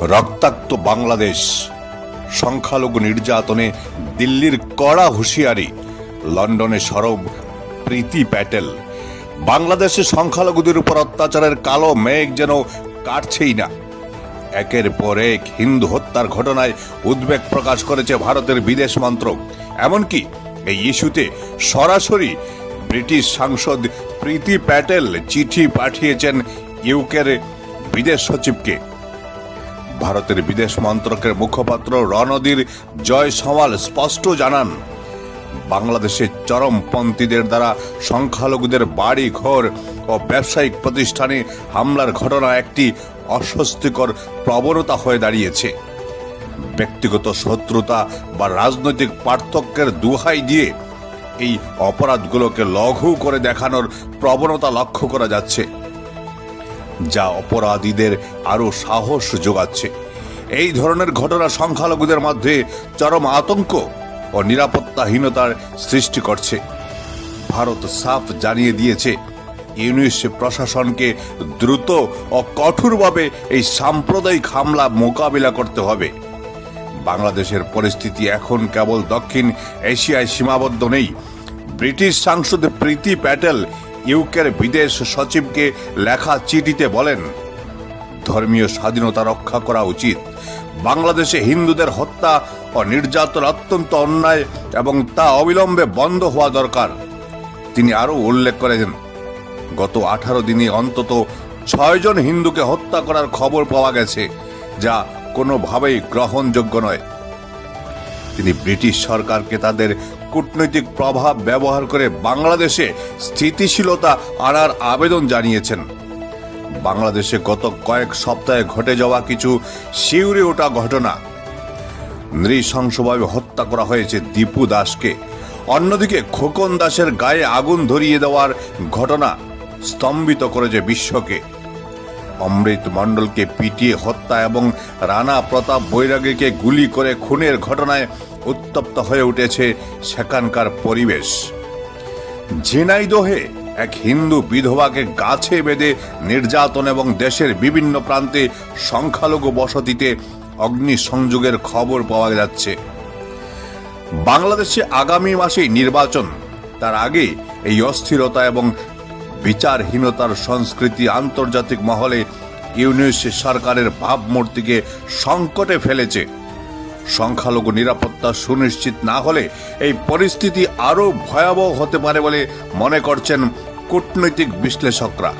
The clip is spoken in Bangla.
রক্তাক্ত বাংলাদেশ, সংখ্যালঘু নির্যাতনে দিল্লির কড়া হুঁশিয়ারি, লন্ডনে সরব প্রীতি প্যাটেল। বাংলাদেশে সংখ্যালঘুদের উপর অত্যাচারের কালো মেঘ যেন কাটছেই না। একের পর এক হিন্দু হত্যার ঘটনায় উদ্বেগ প্রকাশ করেছে ভারতের বিদেশ মন্ত্রক। এমনকি এই ইস্যুতে সরাসরি ব্রিটিশ সাংসদ প্রীতি প্যাটেল চিঠি পাঠিয়েছেন ইউকের বিদেশ সচিবকে। ভারতের বিদেশ মন্ত্রকের মুখপাত্র রণধীর জয়সওয়াল স্পষ্ট জানান, বাংলাদেশে চরমপন্থীদের দ্বারা সংখ্যালঘুদের বাড়ি ঘর ও ব্যবসায়িক প্রতিষ্ঠানে হামলার ঘটনা একটি অস্বস্তিকর প্রবণতা হয়ে দাঁড়িয়েছে। ব্যক্তিগত শত্রুতা বা রাজনৈতিক পার্থক্যের দোহাই দিয়ে এই অপরাধগুলোকে লঘু করে দেখানোর প্রবণতা লক্ষ্য করা যাচ্ছে, যা অপরাধীদের আরও সাহস যোগাচ্ছে। এই ধরনের ঘটনা সংখ্যালঘুদের মধ্যে চরম আতঙ্ক ও নিরাপত্তাহীনতার সৃষ্টি করছে। ভারত সাফ জানিয়ে দিয়েছে, ইউনিশ প্রশাসনকে দ্রুত ও কঠোরভাবে এই সাম্প্রদায়িক হামলা মোকাবিলা করতে হবে। বাংলাদেশের পরিস্থিতি এখন কেবল দক্ষিণ এশিয়ায় সীমাবদ্ধ নেই। ব্রিটিশ সাংসদ প্রীতি প্যাটেল ইউকের বিদেশ সচিবকে লেখা চিঠিতে বলেন, ধর্মীয় স্বাধীনতা রক্ষা করা উচিত। বাংলাদেশে হিন্দুদের হত্যা ও নির্যাতন অত্যন্ত অন্যায় এবং তা অবিলম্বে বন্ধ হওয়া দরকার। তিনি আরও উল্লেখ করেছেন, গত 18 দিনে অন্তত 6 জন হিন্দুকে হত্যা করার খবর পাওয়া গেছে, যা কোনোভাবেই গ্রহণযোগ্য নয়। তিনি ব্রিটিশ সরকারকে তাদের কূটনৈতিক প্রভাব ব্যবহার করে বাংলাদেশে স্থিতিশীলতা আনার আবেদন জানিয়েছেন। বাংলাদেশে গত কয়েক সপ্তাহে ঘটে যাওয়া কিছু শিউরে ওঠা ঘটনা, নৃশংসভাবে হত্যা করা হয়েছে দীপু দাসকে, অন্যদিকে খোকন দাসের গায়ে আগুন ধরিয়ে দেওয়ার ঘটনা স্তম্ভিত করেছে বিশ্বকে। অমৃত মণ্ডলকে পিটিয়ে হত্যা এবং রানা প্রতাপ বৈরাগীকে গুলি করে খুনের ঘটনায় উত্তপ্ত হয়ে উঠেছে সেখানকার পরিবেশ। ঝিনাইদহে এক হিন্দু বিধবাকে গাছে বেঁধে নির্যাতন এবং দেশের বিভিন্ন প্রান্তে সংখ্যালঘু বসতিতে অগ্নিসংযোগের খবর পাওয়া যাচ্ছে। বাংলাদেশে আগামী মাসেই নির্বাচন, তার আগে এই অস্থিরতা এবং বিচারহীনতার সংস্কৃতি আন্তর্জাতিক মহলে ইউনিশ সরকারের ভাবমূর্তিকে সংকটে ফেলেছে। সংখ্যালঘু নিরাপত্তা সুনিশ্চিত না হলে এই পরিস্থিতি আরও ভয়াবহ হতে পারে বলে মনে করছেন কূটনৈতিক বিশ্লেষকরা।